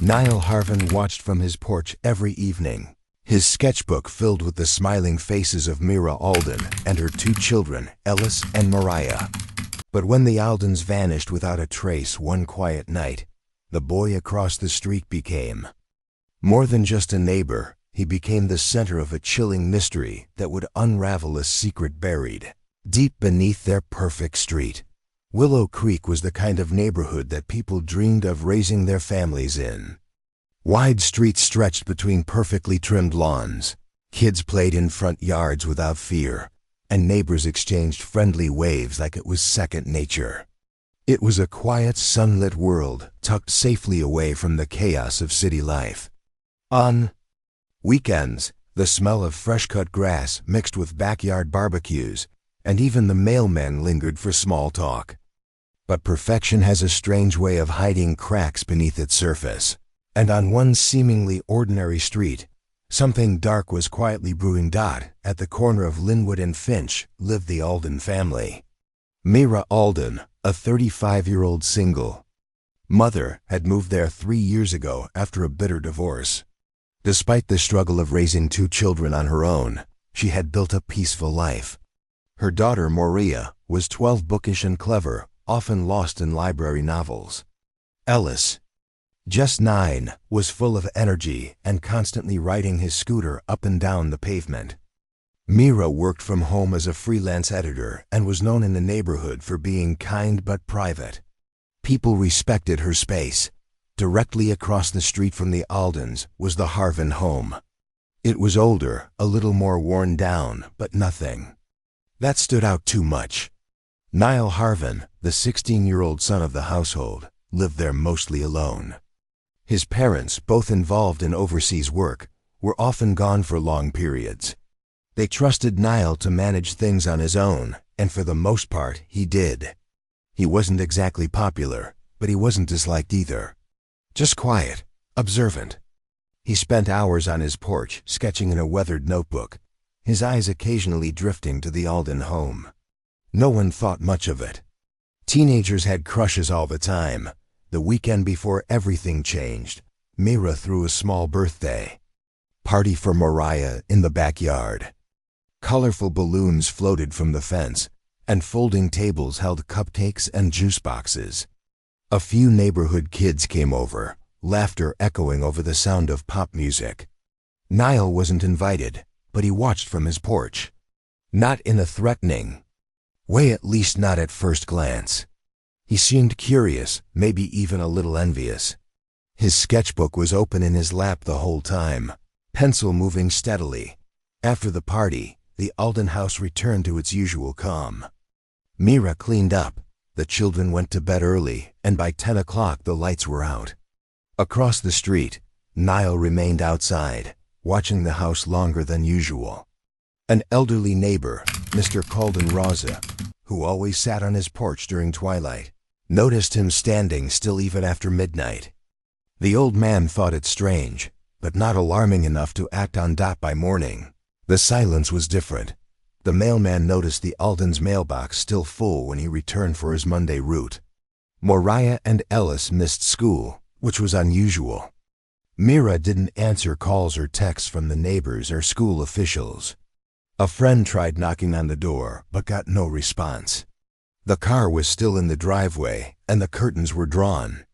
Nyle Harven watched from his porch every evening, his sketchbook filled with the smiling faces of Mira Alden and her two children, Ellis and Mariah. But when the Aldens vanished without a trace one quiet night, the boy across the street became more than just a neighbor. He became the center of a chilling mystery that would unravel a secret buried deep beneath their perfect street. Willow Creek was the kind of neighborhood that people dreamed of raising their families in. Wide streets stretched between perfectly trimmed lawns. Kids played in front yards without fear, and neighbors exchanged friendly waves like it was second nature. It was a quiet, sunlit world tucked safely away from the chaos of city life. On weekends, the smell of fresh-cut grass mixed with backyard barbecues, and even the mailmen lingered for small talk. But perfection has a strange way of hiding cracks beneath its surface, and on one seemingly ordinary street, something dark was quietly brewing. At the corner of Linwood and Finch lived the Alden family. Mira Alden, a 35-year-old single mother, had moved there 3 years ago after a bitter divorce. Despite the struggle of raising two children on her own, she had built a peaceful life. Her daughter, Maria, was 12, bookish and clever, often lost in library novels. Ellis, just 9, was full of energy and constantly riding his scooter up and down the pavement. Mira worked from home as a freelance editor and was known in the neighborhood for being kind but private. People respected her space. Directly across the street from the Aldens was the Harven home. It was older, a little more worn down, but nothing that stood out too much. Nyle Harven, the 16-year-old son of the household, lived there mostly alone. His parents, both involved in overseas work, were often gone for long periods. They trusted Nyle to manage things on his own, and for the most part, he did. He wasn't exactly popular, but he wasn't disliked either. Just quiet, observant. He spent hours on his porch, sketching in a weathered notebook, his eyes occasionally drifting to the Alden home. No one thought much of it. Teenagers had crushes all the time. The weekend before everything changed, Mira threw a small birthday party for Mariah in the backyard. Colorful balloons floated from the fence, and folding tables held cupcakes and juice boxes. A few neighborhood kids came over, laughter echoing over the sound of pop music. Nyle wasn't invited, but he watched from his porch. Not in a threatening way, at least not at first glance. He seemed curious, maybe even a little envious. His sketchbook was open in his lap the whole time, pencil moving steadily. After the party, the Alden house returned to its usual calm. Mira cleaned up, the children went to bed early, and by 10 o'clock the lights were out. Across the street, Nyle remained outside, watching the house longer than usual. An elderly neighbor, Mr. Calden Raza, who always sat on his porch during twilight, noticed him standing still even after midnight. The old man thought it strange, but not alarming enough to act on. By morning, the silence was different. The mailman noticed the Aldens' mailbox still full when he returned for his Monday route. Mariah and Ellis missed school, which was unusual. Mira didn't answer calls or texts from the neighbors or school officials. A friend tried knocking on the door, but got no response. The car was still in the driveway, and the curtains were drawn.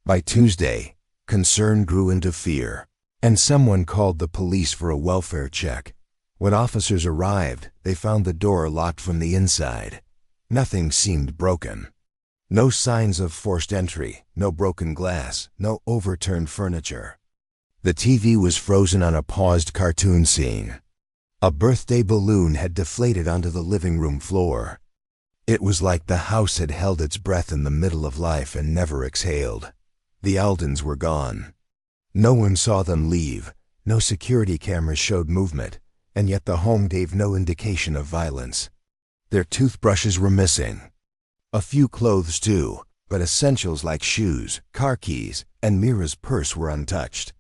By Tuesday, concern grew into fear, and someone called the police for a welfare check. When officers arrived, they found the door locked from the inside. Nothing seemed broken. No signs of forced entry, no broken glass, no overturned furniture. The TV was frozen on a paused cartoon scene. A birthday balloon had deflated onto the living room floor. It was like the house had held its breath in the middle of life and never exhaled. The Aldens were gone. No one saw them leave, no security cameras showed movement, and yet the home gave no indication of violence. Their toothbrushes were missing. A few clothes too, but essentials like shoes, car keys, and Mira's purse were untouched.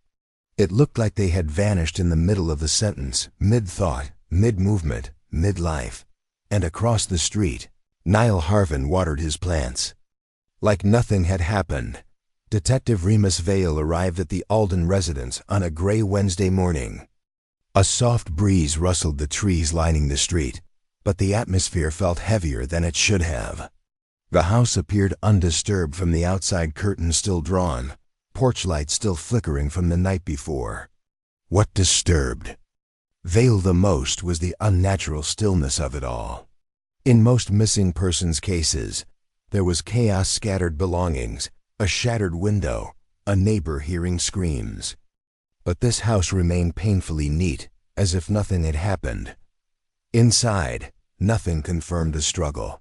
It looked like they had vanished in the middle of the sentence, mid-thought, mid-movement, mid-life. And across the street, Nyle Harven watered his plants. Like nothing had happened. Detective Rhemis Vale arrived at the Alden residence on a gray Wednesday morning. A soft breeze rustled the trees lining the street, but the atmosphere felt heavier than it should have. The house appeared undisturbed from the outside curtains still drawn, porch lights still flickering from the night before. What disturbed Vale the most was the unnatural stillness of it all. In most missing persons cases, there was chaos, scattered belongings, a shattered window, a neighbor hearing screams. But this house remained painfully neat, as if nothing had happened. Inside, nothing confirmed the struggle.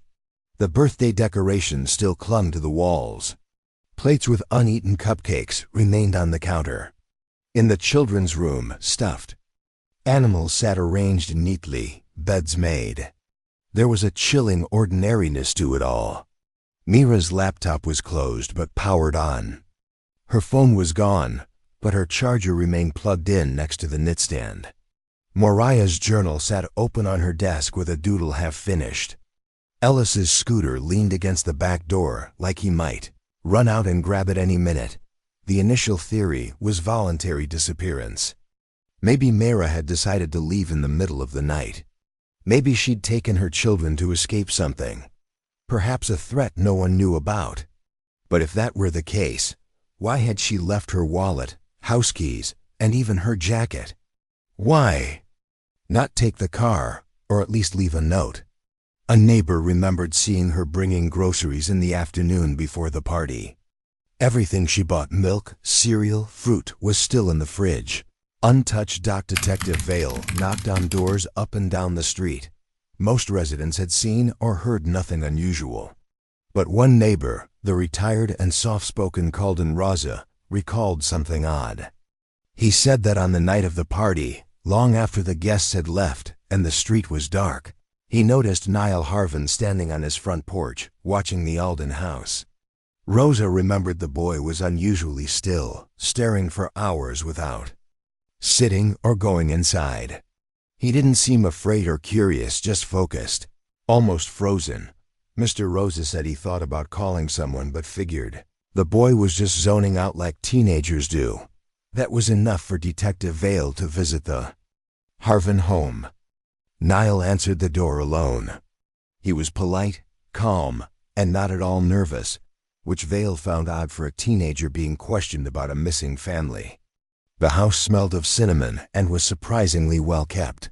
The birthday decorations still clung to the walls. Plates with uneaten cupcakes remained on the counter. In the children's room, stuffed animals sat arranged neatly, beds made. There was a chilling ordinariness to it all. Mira's laptop was closed but powered on. Her phone was gone, but her charger remained plugged in next to the nightstand. Mariah's journal sat open on her desk with a doodle half finished. Ellis's scooter leaned against the back door like he might run out and grab it any minute. The initial theory was voluntary disappearance. Maybe Mira had decided to leave in the middle of the night. Maybe she'd taken her children to escape something. Perhaps a threat no one knew about. But if that were the case, why had she left her wallet, house keys, and even her jacket? Why not take the car, or at least leave a note? A neighbor remembered seeing her bringing groceries in the afternoon before the party. Everything she bought, milk, cereal, fruit, was still in the fridge, untouched. Detective Vale knocked on doors up and down the street. Most residents had seen or heard nothing unusual. But one neighbor, the retired and soft-spoken Calden Raza, recalled something odd. He said that on the night of the party, long after the guests had left and the street was dark, he noticed Nyle Harven standing on his front porch, watching the Alden house. Rosa remembered the boy was unusually still, staring for hours without sitting or going inside. He didn't seem afraid or curious, just focused, almost frozen. Mr. Rosa said he thought about calling someone but figured the boy was just zoning out like teenagers do. That was enough for Detective Vale to visit the Harven home. Nyle answered the door alone. He was polite, calm, and not at all nervous, which Vale found odd for a teenager being questioned about a missing family. The house smelled of cinnamon and was surprisingly well kept.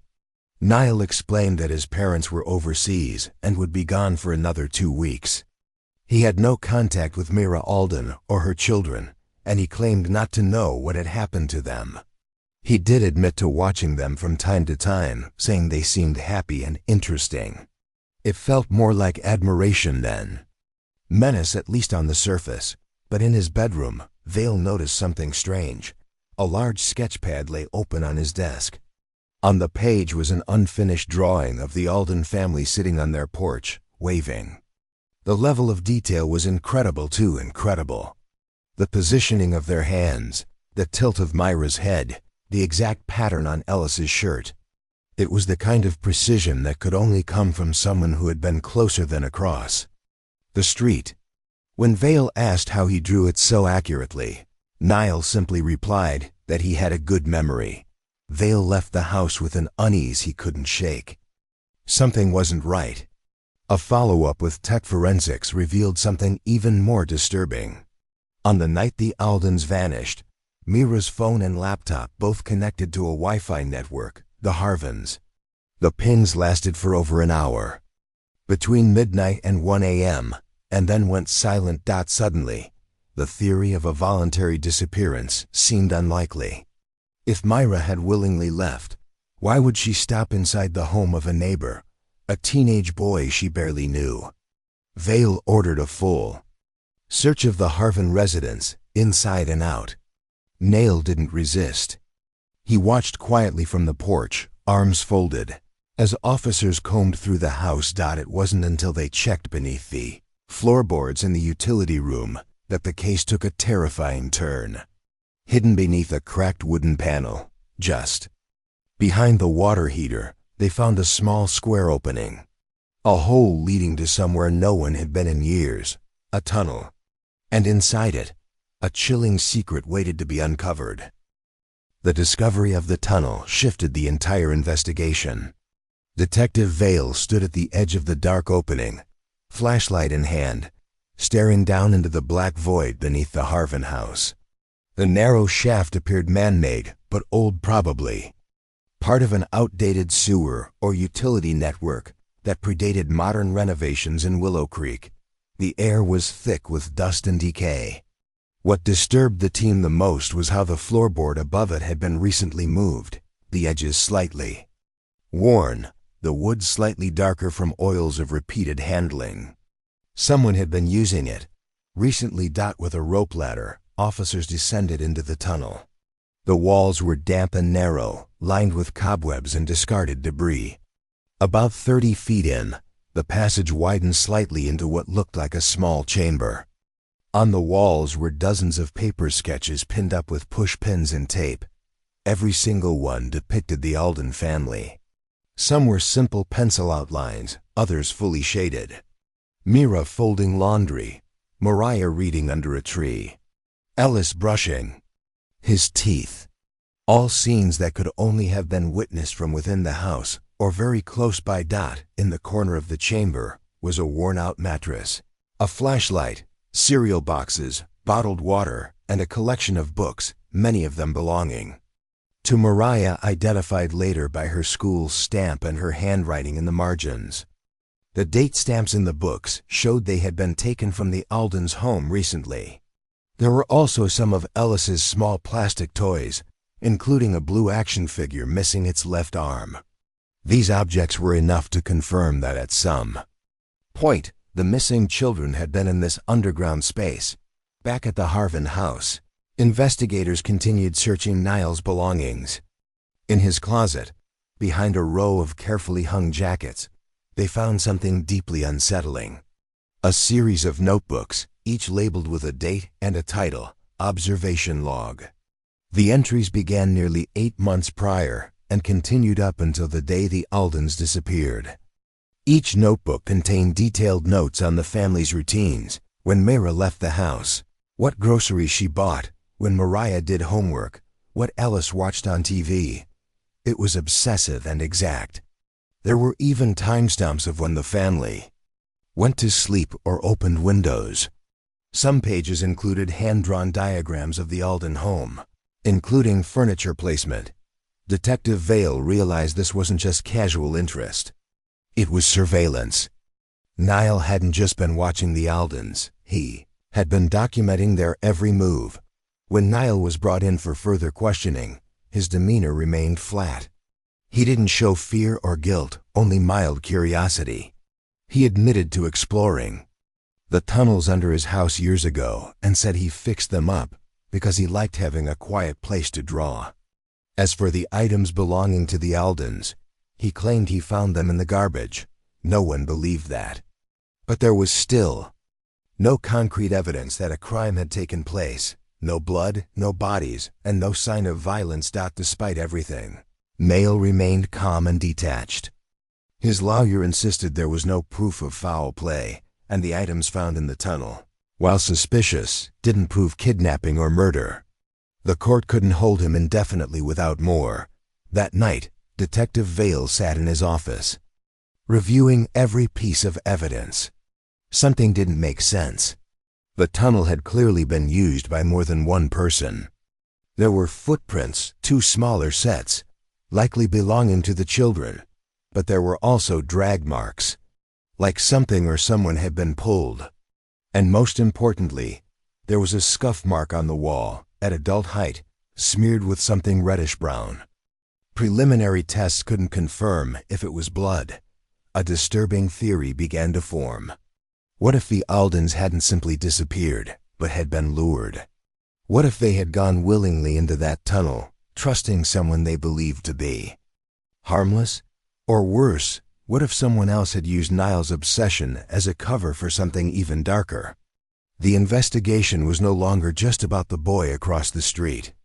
Nyle explained that his parents were overseas and would be gone for another 2 weeks. He had no contact with Mira Alden or her children, and he claimed not to know what had happened to them. He did admit to watching them from time to time, saying they seemed happy and interesting. It felt more like admiration than menace, at least on the surface. But in his bedroom, Vale noticed something strange. A large sketch pad lay open on his desk. On the page was an unfinished drawing of the Alden family sitting on their porch, waving. The level of detail was incredible, too incredible. The positioning of their hands, the tilt of Myra's head, the exact pattern on Ellis's shirt. It was the kind of precision that could only come from someone who had been closer than across the street. When Vale asked how he drew it so accurately, Nyle simply replied that he had a good memory. Vale left the house with an unease he couldn't shake. Something wasn't right. A follow-up with tech forensics revealed something even more disturbing. On the night the Aldens vanished, Mira's phone and laptop both connected to a Wi-Fi network, the Harvens. The pings lasted for over an hour, between midnight and 1 a.m., and then went silent. Suddenly, the theory of a voluntary disappearance seemed unlikely. If Myra had willingly left, why would she stop inside the home of a neighbor, a teenage boy she barely knew? Vale ordered a full search of the Harven residence, inside and out. Nyle didn't resist. He watched quietly from the porch, arms folded, as officers combed through the house. It wasn't until they checked beneath the floorboards in the utility room that the case took a terrifying turn. Hidden beneath a cracked wooden panel, just behind the water heater, they found a small square opening. A hole leading to somewhere no one had been in years, a tunnel. And inside it, A chilling secret waited to be uncovered. The discovery of the tunnel shifted the entire investigation. Detective Vale stood at the edge of the dark opening, flashlight in hand, staring down into the black void beneath the Harven house. The narrow shaft appeared man-made, but old probably. Part of an outdated sewer or utility network that predated modern renovations in Willow Creek. The air was thick with dust and decay. What disturbed the team the most was how the floorboard above it had been recently moved, the edges slightly worn, the wood slightly darker from oils of repeated handling. Someone had been using it. Recently, with a rope ladder, officers descended into the tunnel. The walls were damp and narrow, lined with cobwebs and discarded debris. About 30 feet in, the passage widened slightly into what looked like a small chamber. On the walls were dozens of paper sketches pinned up with push pins and tape. Every single one depicted the Alden family. Some were simple pencil outlines, others fully shaded. Mira folding laundry, Mariah reading under a tree, Ellis brushing his teeth. All scenes that could only have been witnessed from within the house or very close by. In the corner of the chamber was a worn-out mattress, a flashlight, cereal boxes, bottled water, and a collection of books, many of them belonging to Mariah, identified later by her school's stamp and her handwriting in the margins. The date stamps in the books showed they had been taken from the Aldens' home recently. There were also some of Ellis's small plastic toys, including a blue action figure missing its left arm. These objects were enough to confirm that at some point, the missing children had been in this underground space. Back at the Harven house, investigators continued searching Nyle's belongings. In his closet, behind a row of carefully hung jackets, they found something deeply unsettling. A series of notebooks, each labeled with a date and a title, Observation Log. The entries began nearly 8 months prior and continued up until the day the Aldens disappeared. Each notebook contained detailed notes on the family's routines, when Mira left the house, what groceries she bought, when Mariah did homework, what Ellis watched on TV. It was obsessive and exact. There were even timestamps of when the family went to sleep or opened windows. Some pages included hand-drawn diagrams of the Alden home, including furniture placement. Detective Vale realized this wasn't just casual interest. It was surveillance. Nyle hadn't just been watching the Aldens, he had been documenting their every move. When Nyle was brought in for further questioning, his demeanor remained flat. He didn't show fear or guilt, only mild curiosity. He admitted to exploring the tunnels under his house years ago and said he fixed them up because he liked having a quiet place to draw. As for the items belonging to the Aldens, he claimed he found them in the garbage. No one believed that. But there was still no concrete evidence that a crime had taken place. No blood, no bodies, and no sign of violence. Despite everything, Vale remained calm and detached. His lawyer insisted there was no proof of foul play, and the items found in the tunnel, while suspicious, didn't prove kidnapping or murder. The court couldn't hold him indefinitely without more. That night, Detective Vale sat in his office, reviewing every piece of evidence. Something didn't make sense. The tunnel had clearly been used by more than one person. There were footprints, 2 smaller sets, likely belonging to the children, but there were also drag marks, like something or someone had been pulled. And most importantly, there was a scuff mark on the wall, at adult height, smeared with something reddish-brown. Preliminary tests couldn't confirm if it was blood. A disturbing theory began to form. What if the Aldens hadn't simply disappeared, but had been lured? What if they had gone willingly into that tunnel, trusting someone they believed to be harmless? Or worse, what if someone else had used Nyle's obsession as a cover for something even darker? The investigation was no longer just about the boy across the street.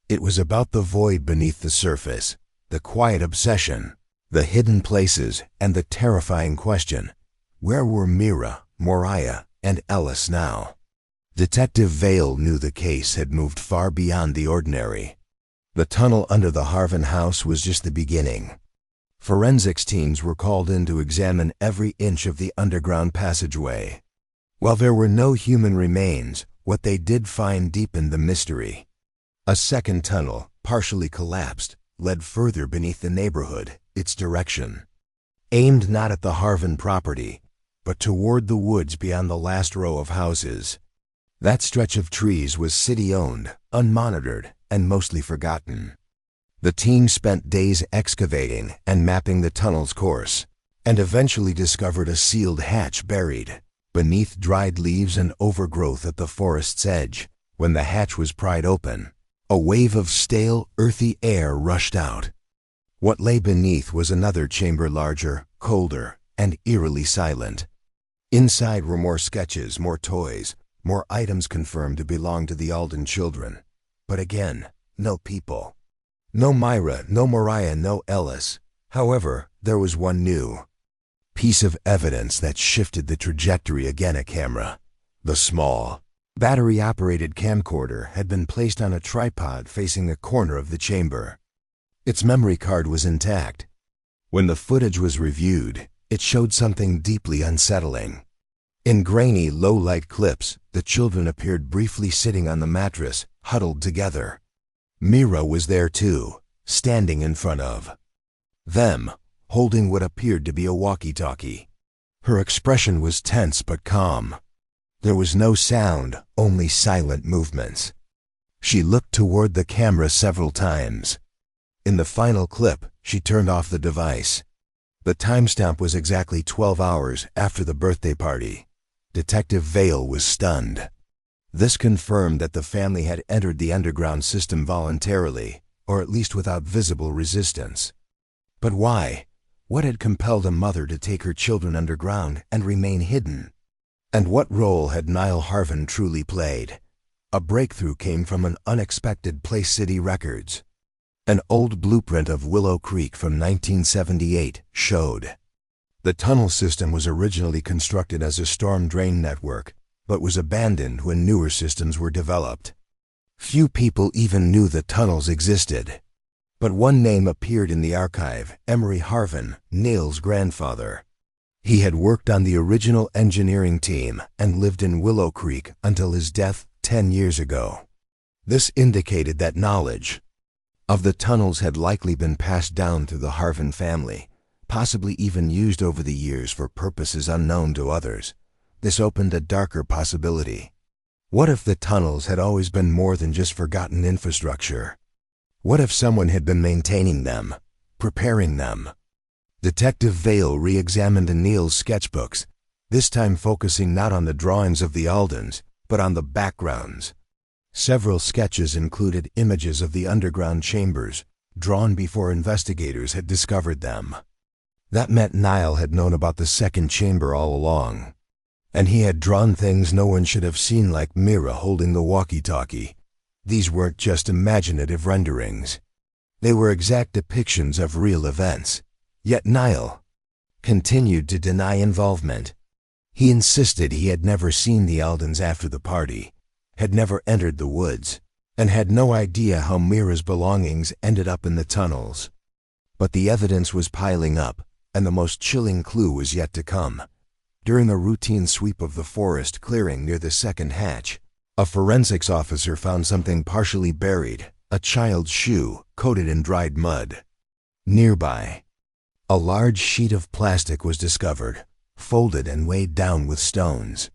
It was about the void beneath the surface, the quiet obsession, the hidden places, and the terrifying question: where were Mira, Mariah, and Ellis now? Detective Vale knew the case had moved far beyond the ordinary. The tunnel under the Harven house was just the beginning. Forensics teams were called in to examine every inch of the underground passageway. While there were no human remains, what they did find deepened the mystery. A second tunnel, partially collapsed, led further beneath the neighborhood, its direction. Aimed not at the Harven property, but toward the woods beyond the last row of houses. That stretch of trees was city-owned, unmonitored, and mostly forgotten. The team spent days excavating and mapping the tunnel's course, and eventually discovered a sealed hatch buried beneath dried leaves and overgrowth at the forest's edge. When the hatch was pried open, a wave of stale, earthy air rushed out. What lay beneath was another chamber larger, colder, and eerily silent. Inside were more sketches, more toys, more items confirmed to belong to the Alden children. But again, no people. No Myra, no Mariah, no Ellis. However, there was one new piece of evidence that shifted the trajectory again. A camera. The small, battery-operated camcorder had been placed on a tripod facing the corner of the chamber. Its memory card was intact. When the footage was reviewed, it showed something deeply unsettling. In grainy, low-light clips, the children appeared briefly sitting on the mattress, huddled together. Mira was there too, standing in front of them, holding what appeared to be a walkie-talkie. Her expression was tense but calm. There was no sound, only silent movements. She looked toward the camera several times. In the final clip, she turned off the device. The timestamp was exactly 12 hours after the birthday party. Detective Vale was stunned. This confirmed that the family had entered the underground system voluntarily, or at least without visible resistance. But why? What had compelled a mother to take her children underground and remain hidden? And what role had Nyle Harven truly played? A breakthrough came from an unexpected Place City records. An old blueprint of Willow Creek from 1978 showed the tunnel system was originally constructed as a storm drain network, but was abandoned when newer systems were developed. Few people even knew the tunnels existed. But one name appeared in the archive: Emery Harven, Nile's grandfather. He had worked on the original engineering team and lived in Willow Creek until his death 10 years ago. This indicated that knowledge of the tunnels had likely been passed down through the Harven family, possibly even used over the years for purposes unknown to others. This opened a darker possibility. What if the tunnels had always been more than just forgotten infrastructure? What if someone had been maintaining them, preparing them? Detective Vale re-examined Nile's sketchbooks, this time focusing not on the drawings of the Aldens, but on the backgrounds. Several sketches included images of the underground chambers, drawn before investigators had discovered them. That meant Nyle had known about the second chamber all along. And he had drawn things no one should have seen, like Mira holding the walkie-talkie. These weren't just imaginative renderings. They were exact depictions of real events. Yet Nyle continued to deny involvement. He insisted he had never seen the Aldens after the party, had never entered the woods, and had no idea how Mira's belongings ended up in the tunnels. But the evidence was piling up, and the most chilling clue was yet to come. During a routine sweep of the forest clearing near the second hatch, a forensics officer found something partially buried, a child's shoe coated in dried mud. Nearby, a large sheet of plastic was discovered, folded and weighed down with stones.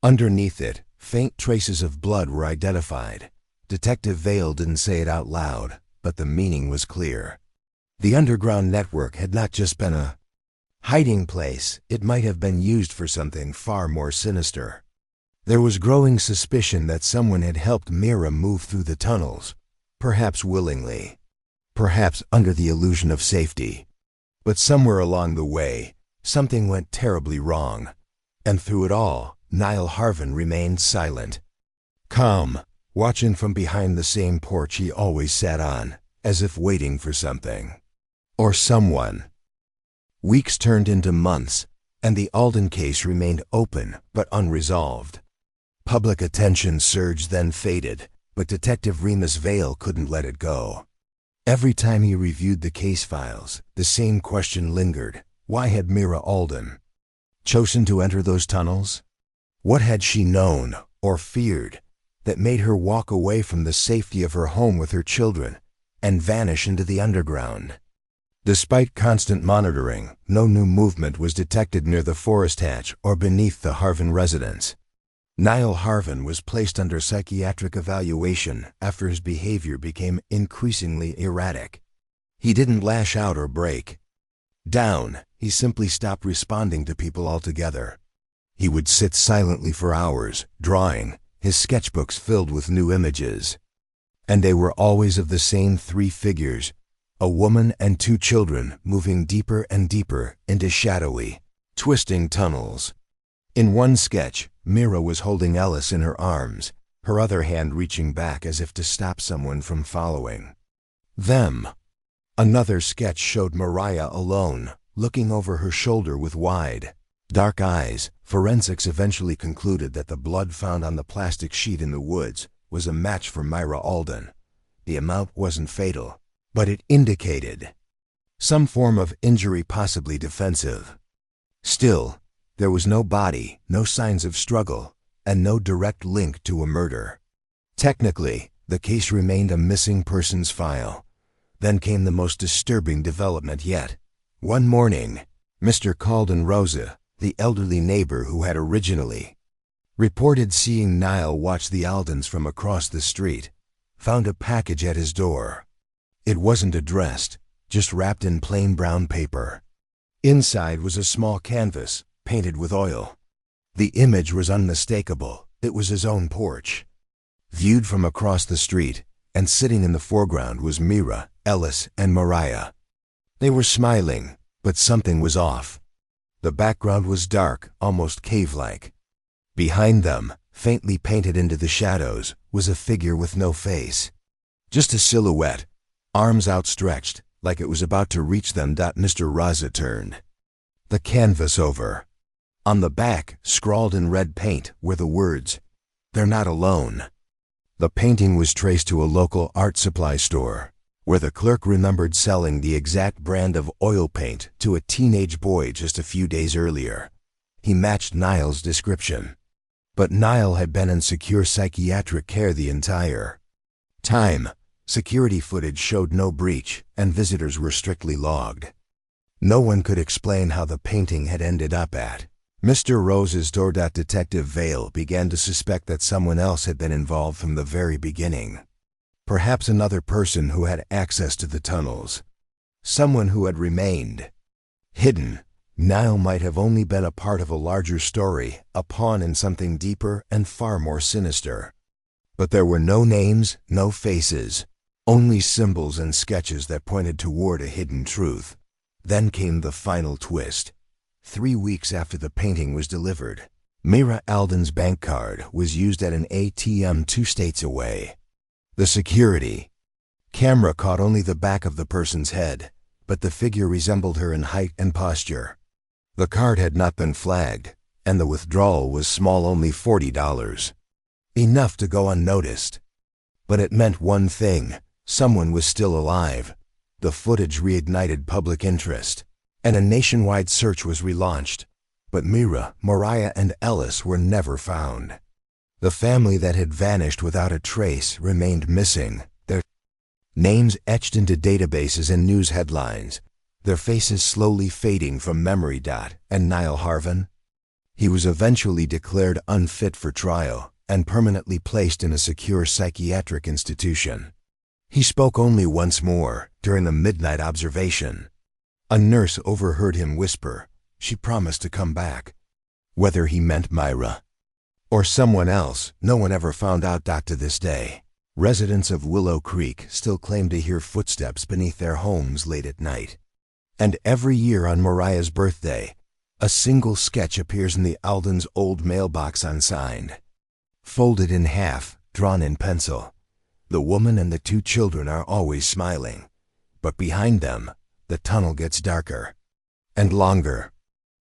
Underneath it, faint traces of blood were identified. Detective Vale didn't say it out loud, but the meaning was clear. The underground network had not just been a hiding place, it might have been used for something far more sinister. There was growing suspicion that someone had helped Mira move through the tunnels, perhaps willingly, perhaps under the illusion of safety. But somewhere along the way, something went terribly wrong. And through it all, Nyle Harven remained silent. Calm, watching from behind the same porch he always sat on, as if waiting for something. Or someone. Weeks turned into months, and the Alden case remained open but unresolved. Public attention surged, then faded, but Detective Rhemis Vale couldn't let it go. Every time he reviewed the case files, the same question lingered. Why had Mira Alden chosen to enter those tunnels? What had she known, or feared, that made her walk away from the safety of her home with her children and vanish into the underground? Despite constant monitoring, no new movement was detected near the forest hatch or beneath the Harven residence. Nyle Harven was placed under psychiatric evaluation after his behavior became increasingly erratic. He didn't lash out or break down, he simply stopped responding to people altogether. He would sit silently for hours, drawing, his sketchbooks filled with new images. And they were always of the same three figures, a woman and two children moving deeper and deeper into shadowy, twisting tunnels. In one sketch, Mira was holding Ellis in her arms, her other hand reaching back as if to stop someone from following them. Another sketch showed Mariah alone, looking over her shoulder with wide, dark eyes. Forensics eventually concluded that the blood found on the plastic sheet in the woods was a match for Mira Alden. The amount wasn't fatal, but it indicated some form of injury, possibly defensive. Still, there was no body, no signs of struggle, and no direct link to a murder. Technically, the case remained a missing persons file. Then came the most disturbing development yet. One morning, Mr. Calden Rosa, the elderly neighbor who had originally reported seeing Nyle watch the Aldens from across the street, found a package at his door. It wasn't addressed, just wrapped in plain brown paper. Inside was a small canvas, painted with oil. The image was unmistakable. It was his own porch. Viewed from across the street, and sitting in the foreground was Mira, Ellis, and Mariah. They were smiling, but something was off. The background was dark, almost cave-like. Behind them, faintly painted into the shadows, was a figure with no face. Just a silhouette, arms outstretched, like it was about to reach them. Mr. Rosa turned the canvas over. On the back, scrawled in red paint, were the words, "They're not alone." The painting was traced to a local art supply store, where the clerk remembered selling the exact brand of oil paint to a teenage boy just a few days earlier. He matched Nile's description. But Nyle had been in secure psychiatric care the entire time. Security footage showed no breach, and visitors were strictly logged. No one could explain how the painting had ended up at Mr. Rose's door. Detective Vale began to suspect that someone else had been involved from the very beginning. Perhaps another person who had access to the tunnels. Someone who had remained hidden. Nyle might have only been a part of a larger story, a pawn in something deeper and far more sinister. But there were no names, no faces, only symbols and sketches that pointed toward a hidden truth. Then came the final twist. 3 weeks after the painting was delivered, Mira Alden's bank card was used at an ATM 2 states away. The security camera caught only the back of the person's head, but the figure resembled her in height and posture. The card had not been flagged, and the withdrawal was small, only $40. Enough to go unnoticed. But it meant one thing: someone was still alive. The footage reignited public interest, and a nationwide search was relaunched. But Mira, Mariah, and Ellis were never found. The family that had vanished without a trace remained missing, their names etched into databases and news headlines, their faces slowly fading from memory. And Nyle Harven? He was eventually declared unfit for trial and permanently placed in a secure psychiatric institution. He spoke only once more, during a midnight observation. A nurse overheard him whisper, "She promised to come back." Whether he meant Mira or someone else, no one ever found out. To this day, residents of Willow Creek still claim to hear footsteps beneath their homes late at night. And every year on Mariah's birthday, a single sketch appears in the Aldens' old mailbox unsigned. Folded in half, drawn in pencil. The woman and the 2 children are always smiling, but behind them, the tunnel gets darker and longer.